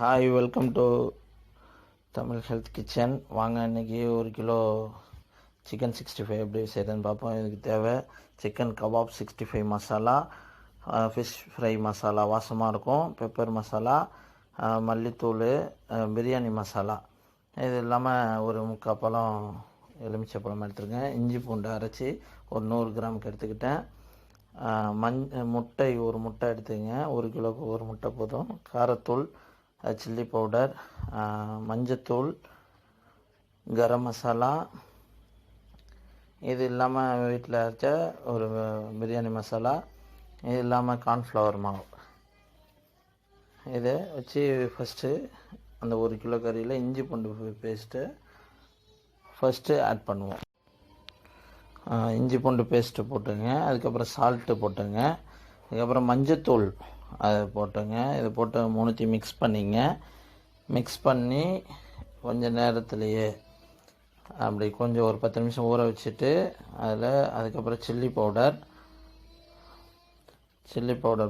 Hi, welcome to Tamil health kitchen. வாங்க, இன்றைக்கி 1 kilo chicken 65 எப்படி செய்கிறதுன்னு பார்ப்போம். இதுக்கு தேவை chicken kebab 65 masala, fish fry masala வாசமாக இருக்கும், பெப்பர் மசாலா, மல்லித்தூள், பிரியாணி மசாலா. இது இல்லாமல் ஒரு 3/4 பழம் எலுமிச்சைப்பழம் எடுத்துருக்கேன். இஞ்சி பூண்டு அரைச்சி ஒரு 100 கிராமுக்கு எடுத்துக்கிட்டேன். முட்டை ஒரு முட்டை எடுத்துக்கங்க. 1 கிலோவுக்கு ஒரு முட்டை போதும். காரத்தூள், சில்லி பவுடர், மஞ்சத்தூள், கரம் மசாலா. இது இல்லாமல் வீட்டில் அரைச்ச ஒரு பிரியாணி மசாலா. இது இல்லாமல் கார்ன்ஃப்ளவர் மாவு. இதை வச்சு ஃபஸ்ட்டு அந்த 1 கிலோ கறியில் இஞ்சி பூண்டு பேஸ்ட்டு ஃபஸ்ட்டு ஆட் பண்ணுவோம். இஞ்சி பூண்டு பேஸ்ட்டு போட்டுங்க. அதுக்கப்புறம் சால்ட்டு போட்டுங்க. அதுக்கப்புறம் மஞ்சத்தூள் அதை போட்டுங்க. இதை போட்டு 3த்தையும் மிக்ஸ் பண்ணிங்க. மிக்ஸ் பண்ணி கொஞ்சம் நேரத்துலையே அப்படி கொஞ்சம் ஒரு 10 நிமிஷம் ஊற வச்சுட்டு அதுக்கப்புறம் சில்லி பவுடர்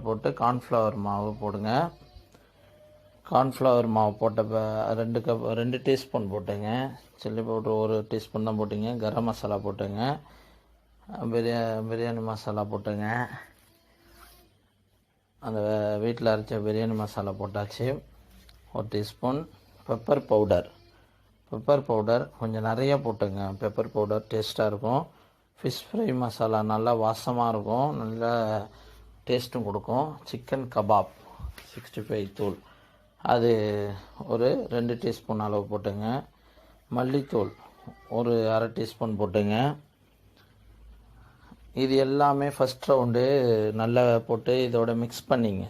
போட்டு கார்ன்ஃப்ளவர் மாவு போடுங்க. கார்ன்ஃப்ளவர் மாவு போட்ட 2 டீஸ்பூன் போட்டுங்க. சில்லி பவுடர் 1 டீஸ்பூன் தான் போட்டுங்க. கரம் மசாலா போட்டுங்க. பிரியாணி மசாலா போட்டுங்க. அந்த வீட்டில் அரைச்ச பிரியாணி மசாலா போட்டாச்சு 1 டீஸ்பூன். பெப்பர் பவுடர் கொஞ்சம் நிறைய போட்டுங்க. பெப்பர் பவுடர் டேஸ்ட்டாக இருக்கும். ஃபிஷ் ஃப்ரை மசாலா நல்லா வாசமாக இருக்கும், நல்ல டேஸ்ட்டும் கொடுக்கும். சிக்கன் கபாப் 65 தூள் அது ஒரு 2 டீஸ்பூன் அளவு போட்டுங்க. மல்லித்தூள் ஒரு அரை டீஸ்பூன் போட்டுங்க. இது எல்லாமே ஃபஸ்ட் ரவுண்டு நல்லா போட்டு இதோட மிக்ஸ் பண்ணிங்க.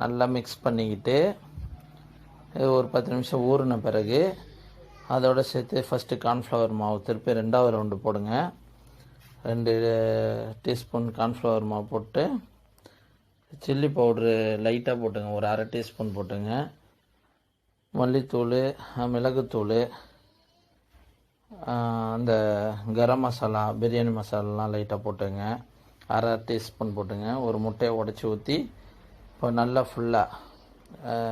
நல்லா மிக்ஸ் பண்ணிக்கிட்டு இது ஒரு 10 நிமிஷம் ஊறின பிறகு அதோடு சேர்த்து ஃபஸ்ட்டு கார்ன்ஃப்ளவர் மாவு திருப்பி 2வது ரவுண்டு போடுங்க. 2 டீஸ்பூன் கார்ன்ஃப்ளவர் மாவு போட்டு சில்லி பவுட்ரு லைட்டாக போட்டுங்க. ஒரு அரை டீஸ்பூன் போட்டுங்க. மல்லித்தூள், மிளகுத்தூள், அந்த கரம் மசாலா, பிரியாணி மசாலாலாம் லைட்டாக போட்டுங்க. அரை டீஸ்பூன் போட்டுங்க. ஒரு முட்டையை உடச்சி ஊற்றி இப்போ நல்லா ஃபுல்லாக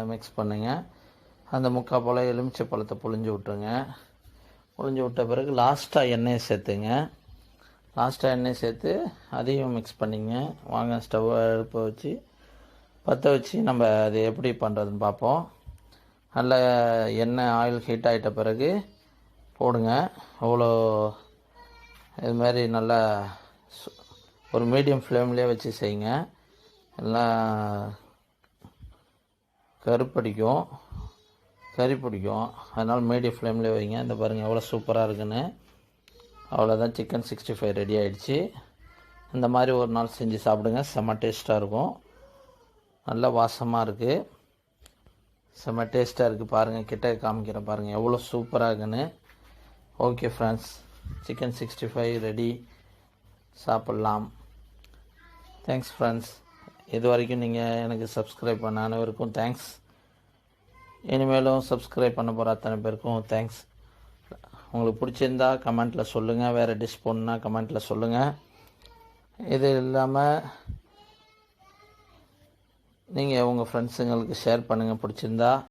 மிக்ஸ் பண்ணுங்க. அந்த 3/4 பழம் எலுமிச்சை பழத்தை புழிஞ்சு விட்டுருங்க. புழிஞ்சு விட்ட பிறகு லாஸ்ட்டாக எண்ணெயை சேர்த்து அதையும் மிக்ஸ் பண்ணிங்க. வாங்க, ஸ்டவ் அடுப்பை பற்ற வச்சு நம்ம அது எப்படி பண்ணுறதுன்னு பார்ப்போம். நல்ல எண்ணெய் ஆயில் ஹீட் ஆகிட்ட பிறகு போடுங்க. அவ்வளோ இது மாதிரி நல்லா ஒரு மீடியம் ஃப்ளேம்லேயே வச்சு செய்யுங்க. எல்லாம் கறி பிடிக்கும். அதனால் மீடியம் ஃப்ளேம்லேயே வைங்க. இந்த பாருங்கள் எவ்வளோ சூப்பராக இருக்குன்னு. அவ்வளோதான், சிக்கன் 65 ரெடி ஆகிடுச்சு. இந்த மாதிரி ஒரு நாள் செஞ்சு சாப்பிடுங்க. செம்ம டேஸ்ட்டாக இருக்கும். நல்ல வாசமாக இருக்குது, செம்ம டேஸ்ட்டாக இருக்குது. பாருங்கள், கிட்ட காமிக்கிறேன் பாருங்கள் எவ்வளோ சூப்பராக இருக்குன்னு. ஓகே ஃப்ரெண்ட்ஸ், சிக்கன் 65 ரெடி, சாப்பிட்லாம். Thanks friends. இது வரைக்கும் நீங்கள் எனக்கு சப்ஸ்கிரைப் பண்ண அனைவருக்கும் தேங்க்ஸ். இனிமேலும் சப்ஸ்கிரைப் பண்ண போகிற அத்தனை பேருக்கும் தேங்க்ஸ். உங்களுக்கு பிடிச்சிருந்தா கமெண்ட்டில் சொல்லுங்கள். வேறு டிஷ் போடணுன்னா கமெண்ட்டில் சொல்லுங்கள். இது இல்லாமல் நீங்கள் உங்கள் ஃப்ரெண்ட்ஸுங்களுக்கு ஷேர் பண்ணுங்கள் பிடிச்சிருந்தா.